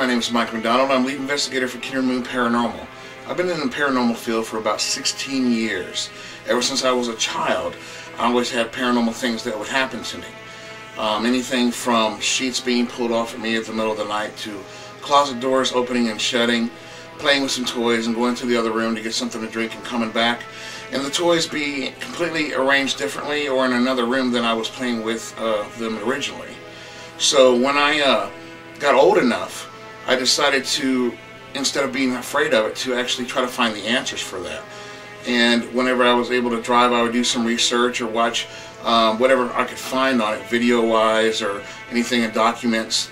my name is Mike McDonald. I'm lead investigator for Kindred Moon Paranormal. I've been in the paranormal field for about 16 years. Ever since I was a child, I always had paranormal things that would happen to me. Anything from sheets being pulled off at me at the middle of the night to closet doors opening and shutting, playing with some toys and going to the other room to get something to drink and coming back, and the toys be completely arranged differently or in another room than I was playing with them originally. So when I got old enough, I decided to, instead of being afraid of it, to actually try to find the answers for that. And whenever I was able to drive, I would do some research or watch whatever I could find on it, video-wise or anything in documents.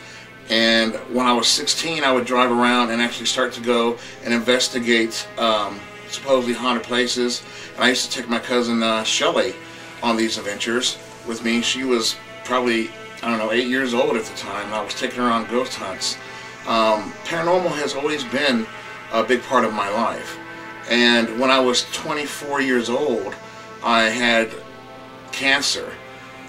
And when I was 16, I would drive around and actually start to go and investigate supposedly haunted places. And I used to take my cousin Shelley on these adventures with me. She was probably, I don't know, 8 years old at the time, and I was taking her on ghost hunts. Paranormal has always been a big part of my life. And when I was 24 years old, I had cancer,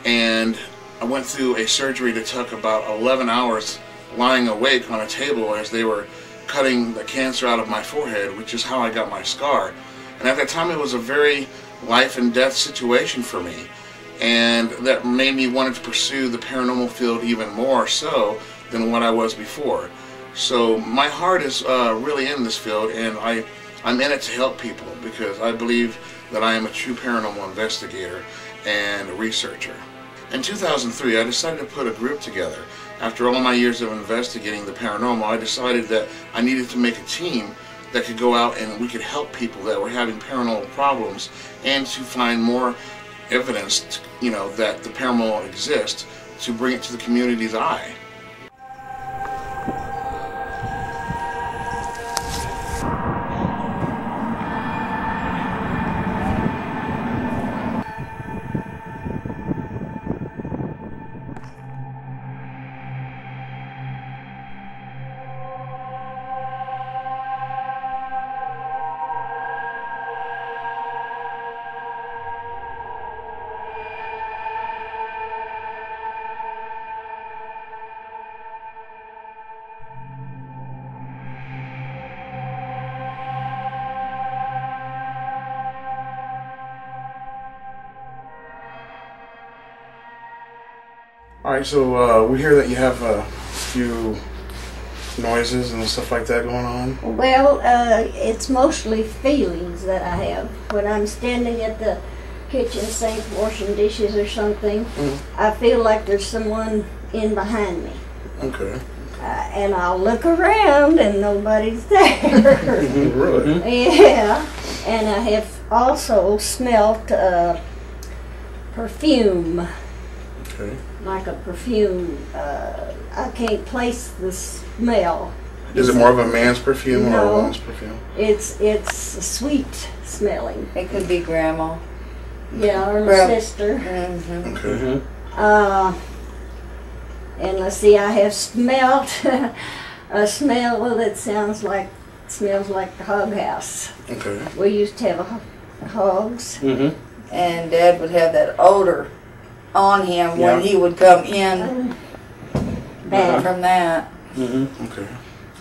and I went through a surgery that took about 11 hours lying awake on a table as they were cutting the cancer out of my forehead, which is how I got my scar. And at that time, it was a very life and death situation for me, and that made me want to pursue the paranormal field even more so than what I was before. So my heart is really in this field, and I'm in it to help people because I believe that I am a true paranormal investigator and a researcher. In 2003, I decided to put a group together. After all my years of investigating the paranormal, I decided that I needed to make a team that could go out and we could help people that were having paranormal problems, and to find more evidence, you know, that the paranormal exists, to bring it to the community's eye. Alright, so we hear that you have a few noises and stuff like that going on. Well, it's mostly feelings that I have. When I'm standing at the kitchen sink washing dishes or something, I feel like there's someone in behind me. Okay. And I'll look around and nobody's there. Really? Yeah. And I have also smelt perfume. Okay. Like a perfume. I can't place the smell. Is it more of a man's perfume or a No, woman's perfume? It's sweet smelling. It could be grandma. Yeah, or my sister. Okay. And let's see, I have smelt a smell that smells like the hog house. Okay. We used to have hogs. And Dad would have that odor on him when he would come in Bad. from that. Okay.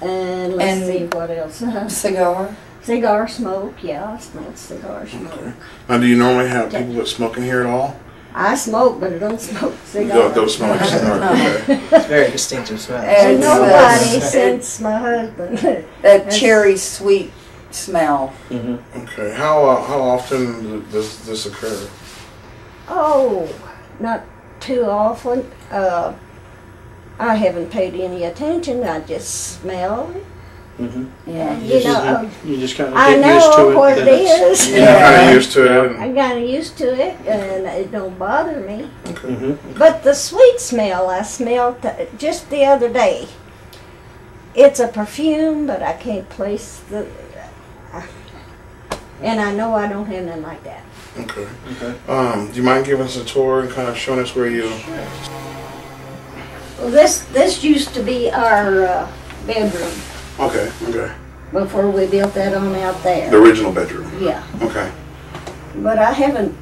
And let's see what else. Cigar. Cigar smoke, yeah, I smell cigar smoke. Okay. Now, do you normally have people that smoke in here at all? I smoke, but I don't smoke cigars. Don't smoke cigar. Okay. It's very distinctive smell. And nobody since my husband. That cherry sweet smell. Okay. How often does this occur? Oh, not too often. I haven't paid any attention. I just smell it. Yeah. You know, You just kind of I get used to know it. what it is. You're kind of used to it. I got used to it, and it don't bother me. Okay. But the sweet smell I smelled just the other day. It's a perfume, but I can't place the. And I know I don't have nothing like that. Okay. Do you mind giving us a tour and kind of showing us where you? Sure. Well, this used to be our bedroom. Okay. Okay. Before we built that on out there. The original bedroom. Yeah. Okay. But I haven't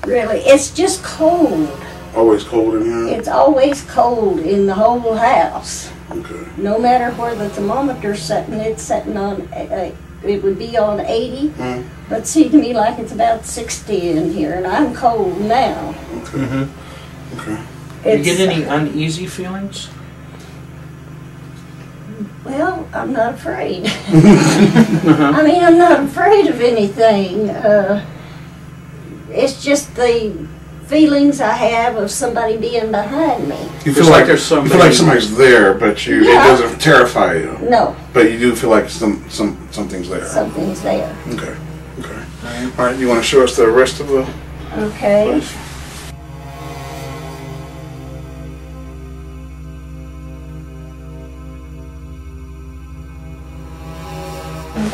really. It's just cold. Always cold in here? It's always cold in the whole house. Okay. No matter where the thermometer's setting, it's setting on, it would be on 80, but it seems to me like it's about 60 in here, and I'm cold now. Okay. Okay. Do you get any uneasy feelings? Well, I'm not afraid. I mean, I'm not afraid of anything. It's just the feelings I have of somebody being behind me. You feel like there's somebody. You feel like somebody's there, but it doesn't terrify you. No. But you do feel like something's there. Something's there. Okay. Okay. All right. You want to show us the rest of the place? Okay.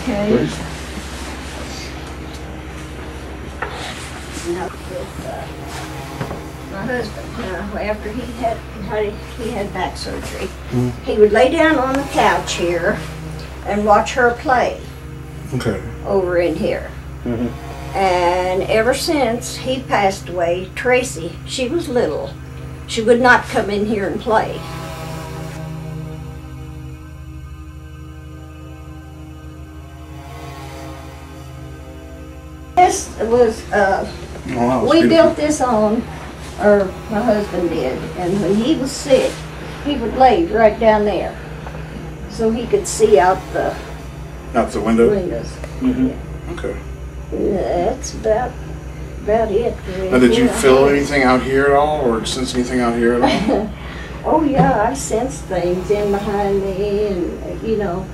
Please. Now, with my husband, after he had back surgery, he would lay down on the couch here and watch her play. Okay. Over in here. And ever since he passed away, Tracy, she was little. She would not come in here and play. This was, we built this on, or my husband did, and when he was sick, he would lay right down there so he could see out the windows. Okay. That's about it. Now, did you feel anything out here at all, or sense anything out here at all? Oh yeah, I sense things in behind me, and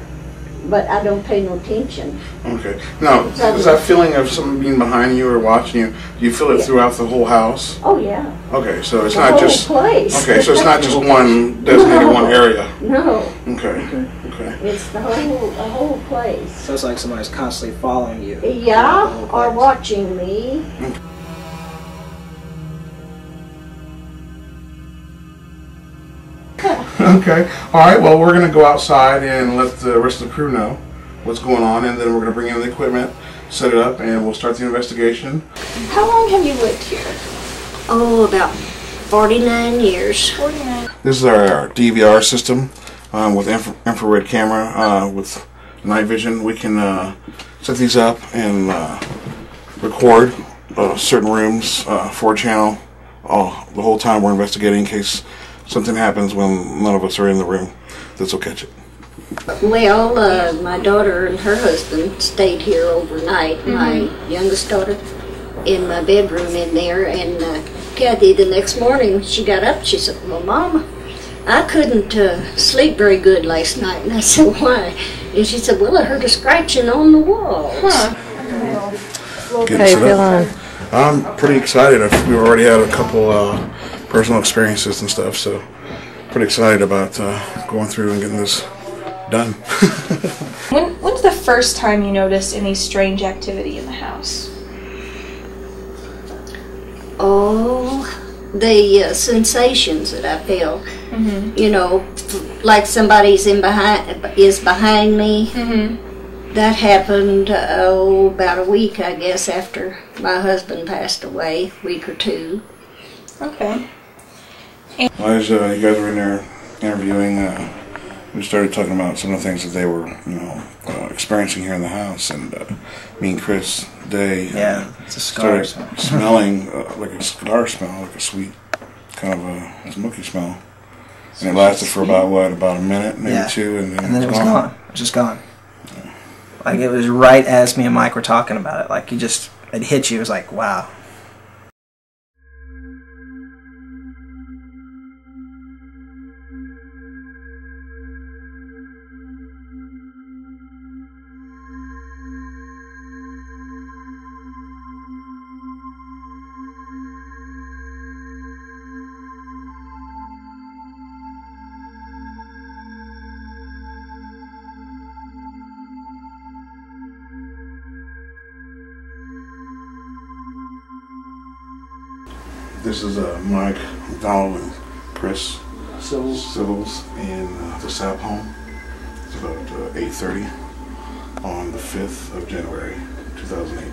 but I don't pay no attention. Okay. Now, is that feeling of someone being behind you or watching you? Do you feel it throughout the whole house? Oh yeah. Okay, so it's the not whole just place. Okay, so it's not just one designated one area. No. Okay. Okay. It's the whole place. So it's like somebody's constantly following you. Yeah, or watching me. Okay. All right. Well, we're going to go outside and let the rest of the crew know what's going on, and then we're going to bring in the equipment, set it up, and we'll start the investigation. How long have you lived here? Oh, about 49 years. 49. This is our DVR system with infrared camera with night vision. We can set these up and record certain rooms, 4-channel, the whole time we're investigating in case something happens when none of us are in the room. This will catch it. Well, my daughter and her husband stayed here overnight. My youngest daughter in my bedroom in there, and Kathy, the next morning when she got up, she said, "Well, Mama, I couldn't sleep very good last night." And I said, "Why?" And she said, "Well, I heard a scratching on the walls." How you feeling? I'm pretty excited. We've already had a couple personal experiences and stuff, so pretty excited about going through and getting this done. When's the first time you noticed any strange activity in the house? Oh, the sensations that I feel. Like somebody's behind me. That happened about a week, I guess, after my husband passed away, a week or two. Okay. Well, as you guys were in there interviewing, we started talking about some of the things that they were, experiencing here in the house, and me and Chris Day it's a cigar started smelling like a cigar smell, like a sweet kind of a smoky smell, and it lasted for about a minute, maybe two, and then it was gone. It was just gone. Like it was right as me and Mike were talking about it. Like it hit you. It was like, wow. This is Mike, Donald, and Chris Civils in the Sapp home. It's about 8:30 on the 5th of January, 2008.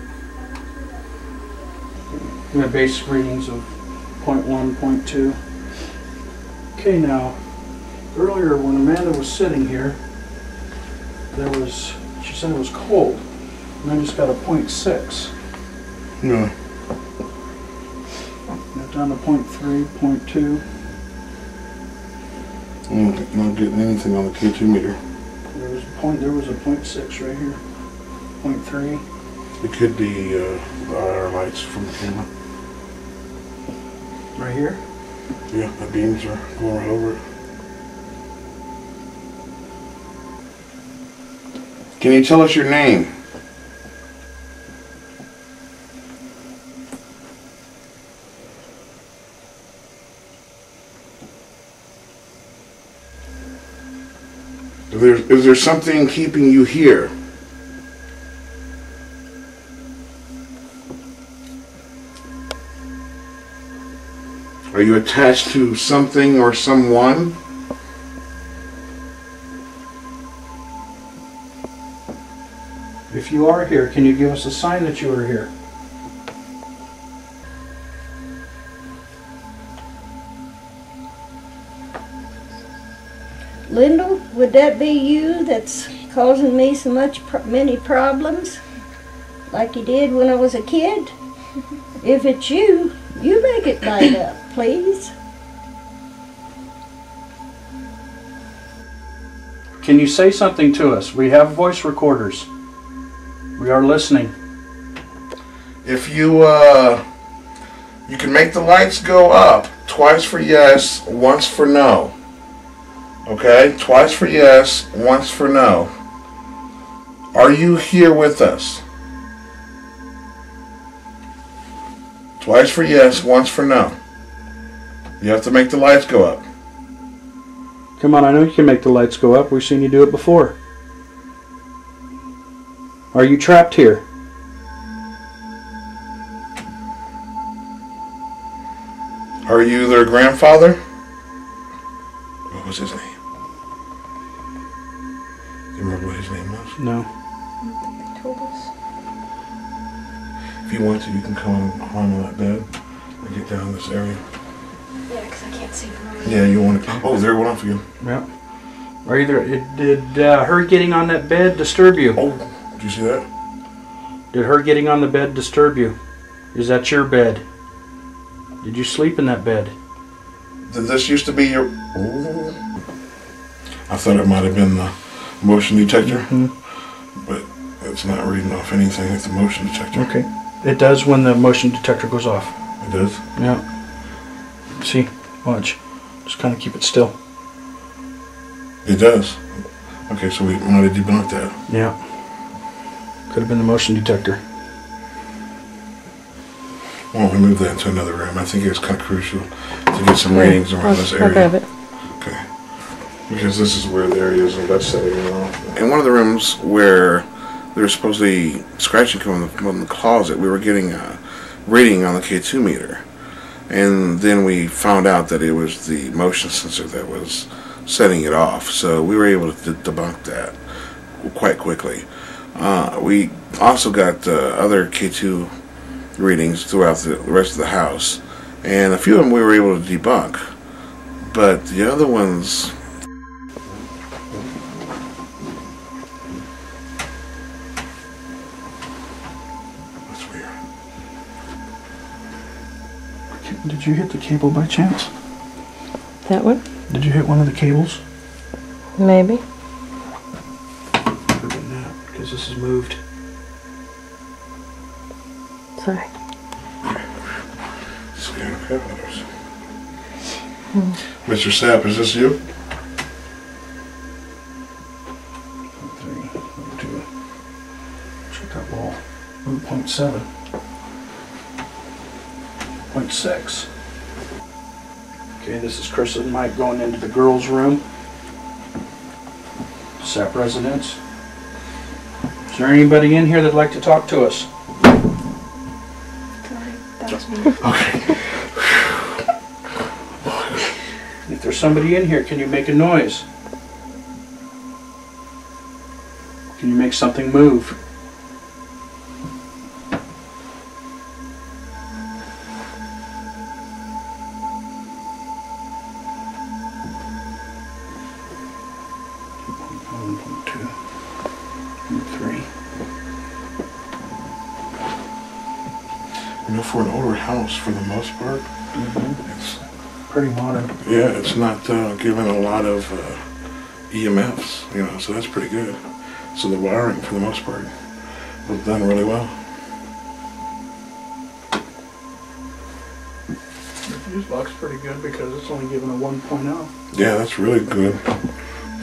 We have basic readings of 0.1, 0.2. Okay, now, Earlier when Amanda was sitting here, she said it was cold, and I just got a 0.6. No. Now down to 0.3, 0.2. I'm not getting anything on the K2 meter. There was a 0.6 right here. 0.3. It could be the IR lights from the camera. Right here. Yeah, the beams are going right over it. Can you tell us your name? Is there something keeping you here? Are you attached to something or someone? If you are here, can you give us a sign that you are here? Lyndall, would that be you that's causing me so many problems? Like you did when I was a kid? If it's you, you make it light up, please. Can you say something to us? We have voice recorders. We are listening. If you can make the lights go up twice for yes, once for no. Okay? Twice for yes, once for no. Are you here with us? Twice for yes, once for no. You have to make the lights go up. Come on, I know you can make the lights go up. We've seen you do it before. Are you trapped here? Are you their grandfather? What was his name? Do you remember what his name was? No. They told us. If you want to, you can come and climb on that bed and get down this area. Yeah, because I can't see from over Yeah, you want to. Oh, there it went off again. Yeah. Are you there? Did her getting on that bed disturb you? Oh, did you see that? Did her getting on the bed disturb you? Is that your bed? Did you sleep in that bed? Did this used to be your... Ooh. I thought it might have been the motion detector, but it's not reading off anything at the motion detector. Okay. It does when the motion detector goes off. It does? Yeah. See? Watch. Just kind of keep it still. It does. Okay, so we might have debunked that. Yeah. Could have been the motion detector. Why don't we move that into another room? I think it's kind of crucial to get some readings around this area. I'll grab it. Okay. Because this is where the area is, and that's setting it off. In one of the rooms where there was supposedly scratching coming from the closet, we were getting a reading on the K2 meter. And then we found out that it was the motion sensor that was setting it off. So we were able to debunk that quite quickly. We also got other K2 readings throughout the rest of the house. And a few of them we were able to debunk. But the other ones... That's weird. Did you hit the cable by chance? That one? Did you hit one of the cables? Maybe. Could have been that, because this is moved. Sorry. Scared of headhunters. Mr. Sapp, is this you? 3, 2. Check that wall. 0.7. 0.6. Okay, this is Chris and Mike going into the girls' room. Sapp residence. Is there anybody in here that'd like to talk to us? Sorry, that was me. Okay. If there's somebody in here, can you make a noise? Can you make something move? 1.2 and 3. You know, for an older house, for the most part, It's pretty modern. yeah, it's not giving a lot of EMFs, you know, so that's pretty good. So the wiring, for the most part, was done really well. The fuse box is pretty good because it's only given a 1.0. Yeah, that's really good.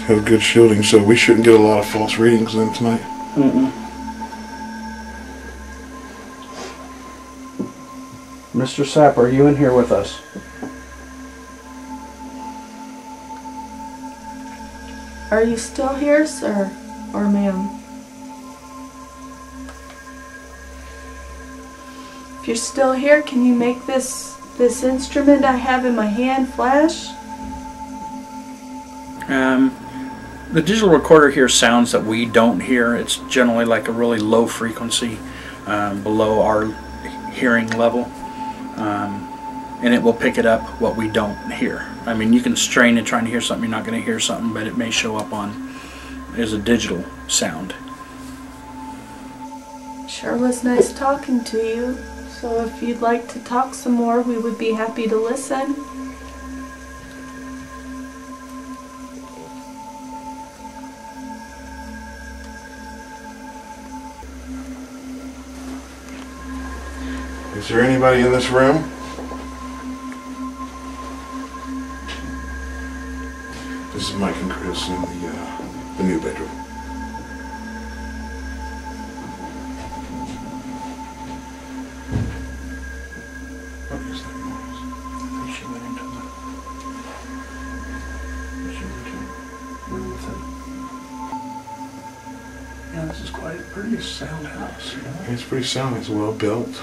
Has good shielding, so we shouldn't get a lot of false readings then tonight. Mr. Sapp, are you in here with us? Are you still here, sir? Or ma'am? If you're still here, can you make this instrument I have in my hand flash? The digital recorder hears sounds that we don't hear. It's generally like a really low frequency below our hearing level. And it will pick it up what we don't hear. I mean, you can strain it trying to hear something, you're not going to hear something, but it may show up on as a digital sound. Sure was nice talking to you. So if you'd like to talk some more, we would be happy to listen. Is there anybody in this room? This is Mike and Chris in the new bedroom. What is that noise? I think she went into the room with it. Yeah, this is quite a pretty sound house, you know? It's pretty sound. It's well built.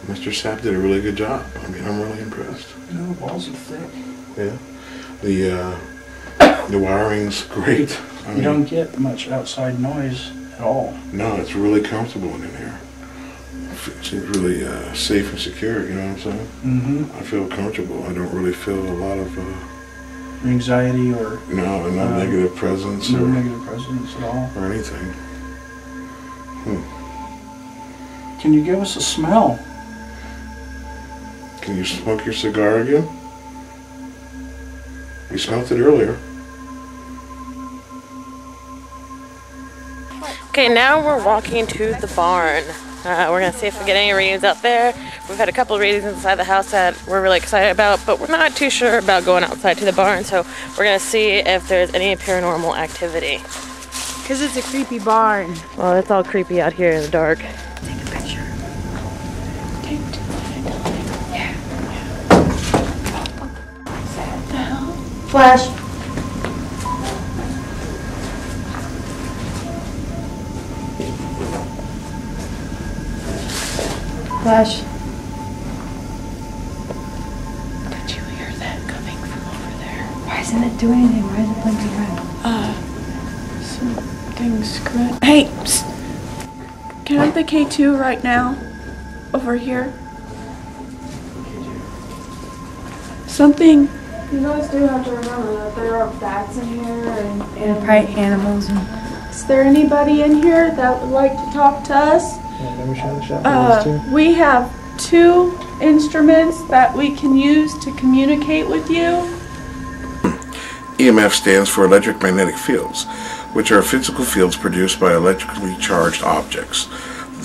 Mr. Sapp did a really good job. I mean, I'm really impressed. You know, the walls are thick. Yeah. The wiring's great. I You mean, don't get much outside noise at all. no, it's really comfortable in here. It seems really safe and secure, you know what I'm saying? Mm-hmm. I feel comfortable. I don't really feel a lot of, Anxiety or no negative presence no or negative presence at all. anything. Can you give us a smell? Can you smoke your cigar again? You smelled it earlier. Okay, now we're walking to the barn. We're going to see if we get any readings out there. We've had a couple of readings inside the house that we're really excited about, but we're not too sure about going outside to the barn, so we're going to see if there's any paranormal activity. Because it's a creepy barn. Well, it's all creepy out here in the dark. Take a picture. Take it. Yeah. What the hell? Flash. Flash. Did you hear that coming from over there? Why isn't it doing anything? Why is it blinking red? Something's screwing. Hey! Psst. Can I have the K2 right now? Over here. Something. You guys do have to remember that there are bats in here and Probably animals. Is there anybody in here that would like to talk to us? Let me show the shop. We have 2 instruments that we can use to communicate with you. EMF stands for electromagnetic fields, which are physical fields produced by electrically charged objects.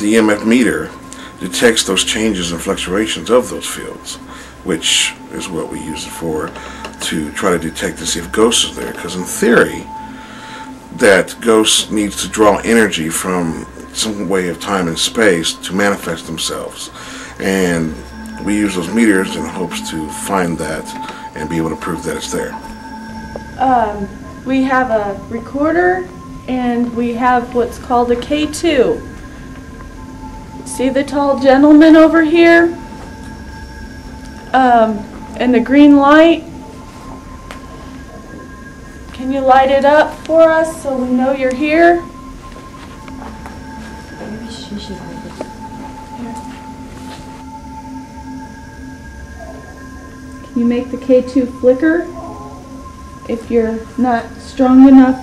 The EMF meter detects those changes and fluctuations of those fields, which is what we use it for, to try to detect and see if ghosts are there. Because in theory, that ghosts needs to draw energy from some way of time and space to manifest themselves, and we use those meters in hopes to find that and be able to prove that it's there. We have a recorder and we have what's called a K2. See the tall gentleman over here? And the green light? Can you light it up for us so we know you're here? Maybe she should hold it. Can you make the K2 flicker? If you're not strong enough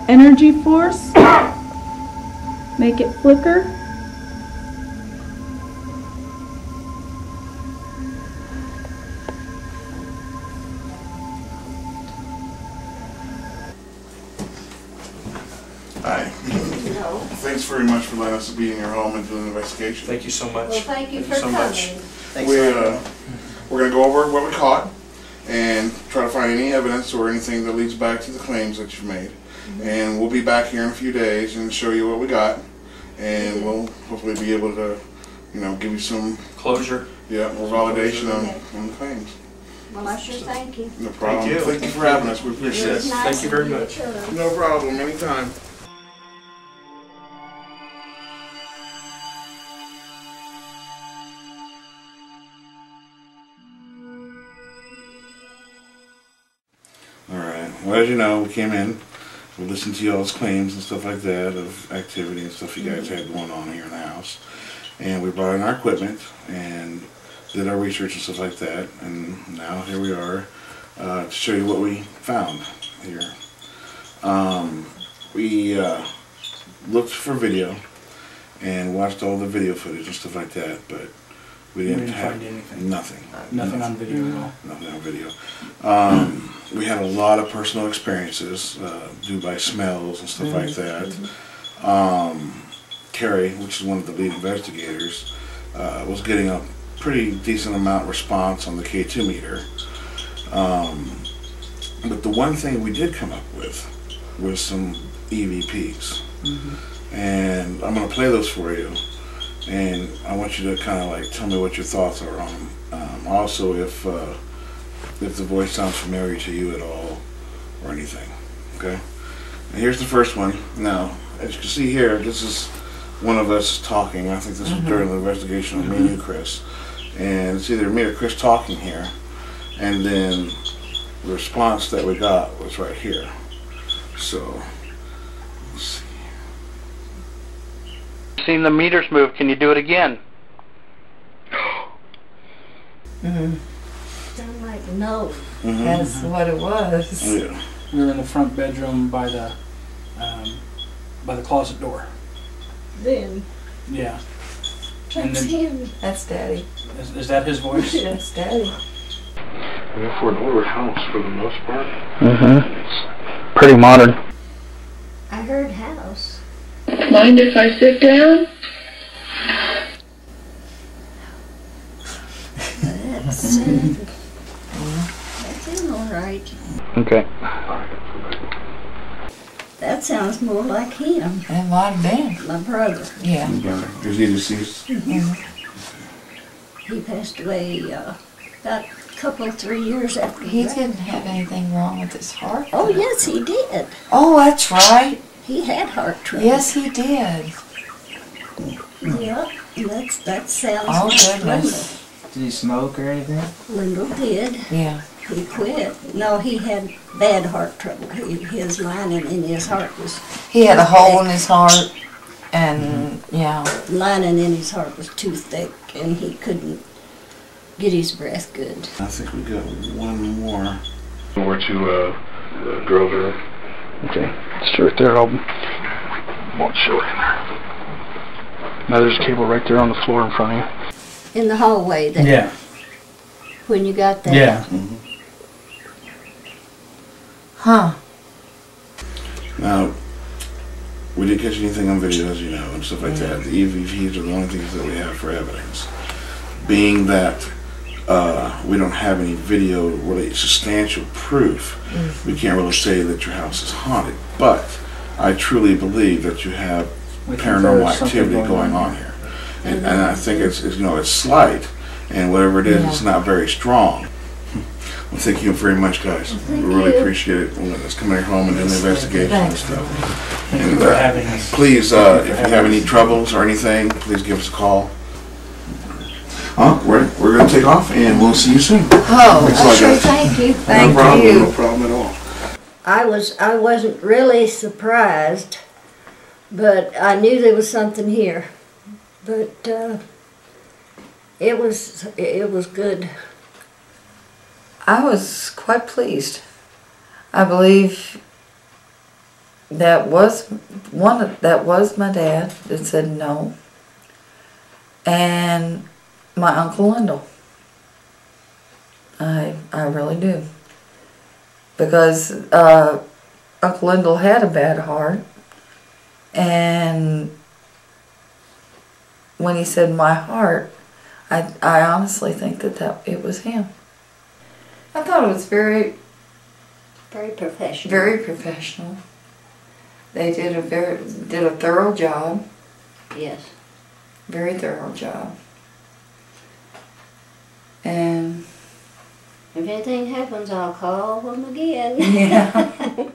energy force. Make it flicker. Hi. Thanks very much for letting us be in your home and doing an investigation. Thank you so much. Well, thank you for so coming. much. Thanks. We're going to go over what we caught and try to find any evidence or anything that leads back to the claims that you've made. And we'll be back here in a few days and show you what we got. And we'll hopefully be able to, you know, give you some Closure. or validation on the claims. Well, I sure thank you. No problem. Thank you. Thank you for having us. We appreciate It's it. nice Thank you very to meet much. you. No problem. Anytime. Alright, well, as you know, we came in, we listened to y'all's claims and stuff like that of activity and stuff you guys had going on here in the house. And we brought in our equipment and did our research and stuff like that. And now here we are to show you what we found here. We looked for video and watched all the video footage and stuff like that, but we didn't have find anything. Nothing. Nothing on video at all. Nothing on video. We had a lot of personal experiences due by smells and stuff like that. Carrie, which is one of the lead investigators, was getting a pretty decent amount of response on the K2 meter. But the one thing we did come up with was some EVPs. And I'm going to play those for you. And I want you to kind of like tell me what your thoughts are on them. Also, if the voice sounds familiar to you at all or anything. Okay? And here's the first one. Now, as you can see here, this is one of us talking. I think this was during the investigation of me and you, Chris. And it's either me or Chris talking here. And then the response that we got was right here. So, let's see. Seen the meters move. Can you do it again? Sound like no. That's what it was. Oh, yeah. We were in the front bedroom by the closet door. Then, Yeah. And that's then, him. That's Daddy. is that his voice? That's Daddy. Yeah, for an older house, for the most part. Pretty modern. I heard house. Mind if I sit down? That's him all right. Okay. That sounds more like him, It might have been. my brother. Yeah. Is he deceased? He passed away about a couple, 3 years after He that. didn't have anything wrong with his heart. Oh, yes, he did. Oh, that's right. He had heart trouble. Yes, he did. Yeah, that sounds Oh, like goodness. Did he smoke or anything? Lyndall did. Yeah. He quit. No, he had bad heart trouble. His lining in his heart was... He had a hole in his heart, and yeah. Lining in his heart was too thick, and he couldn't get his breath good. I think we got one more. Over to the girl's room. Okay. It's right there. I won't show it in there. Now there's a cable right there on the floor in front of you. In the hallway there. Yeah. When you got there. Yeah. Huh. Now, we didn't catch anything on video, as you know, and stuff like that. The EVPs are the only things that we have for evidence. Being that we don't have any video, really substantial proof, we can't really say that your house is haunted. But I truly believe that you have paranormal activity going on here. And I think it's you know, it's slight, and whatever it is, it's not very strong. Well, thank you very much, guys. We really appreciate it. Let's come here home and do the investigation and stuff. And please, if you have any troubles or anything, please give us a call. We're going to take off, and we'll see you soon. Oh, Sure, thank you. thank No you. problem at all. I wasn't really surprised, but I knew there was something here. But it was good. I was quite pleased. I believe that was my dad that said no, and my Uncle Lindell. I really do, because Uncle Lindell had a bad heart, and when he said my heart, I honestly think that it was him. I thought it was very professional. Very professional. They did a thorough job. Yes. Very thorough job. And if anything happens, I'll call them again. yeah.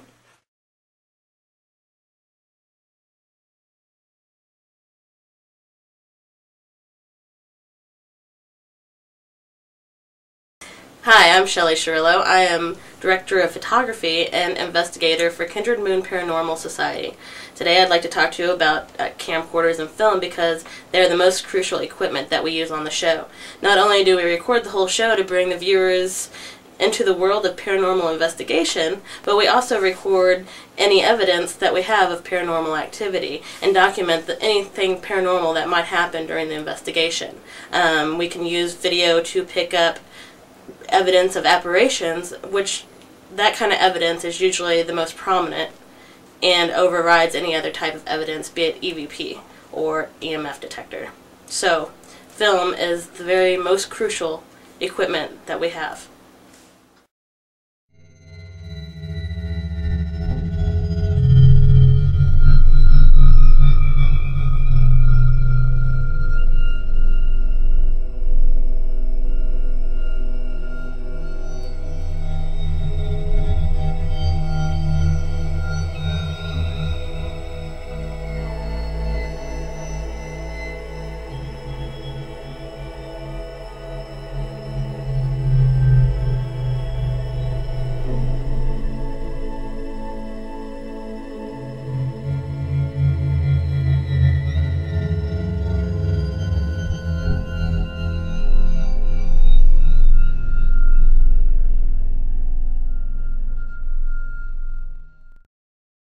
Hi, I'm Shelley Shirillo. I am Director of Photography and Investigator for Kindred Moon Paranormal Society. Today I'd like to talk to you about camcorders and film because they're the most crucial equipment that we use on the show. Not only do we record the whole show to bring the viewers into the world of paranormal investigation, but we also record any evidence that we have of paranormal activity and document anything paranormal that might happen during the investigation. We can use video to pick up evidence of apparitions, which that kind of evidence is usually the most prominent and overrides any other type of evidence, be it EVP or EMF detector. So, film is the very most crucial equipment that we have.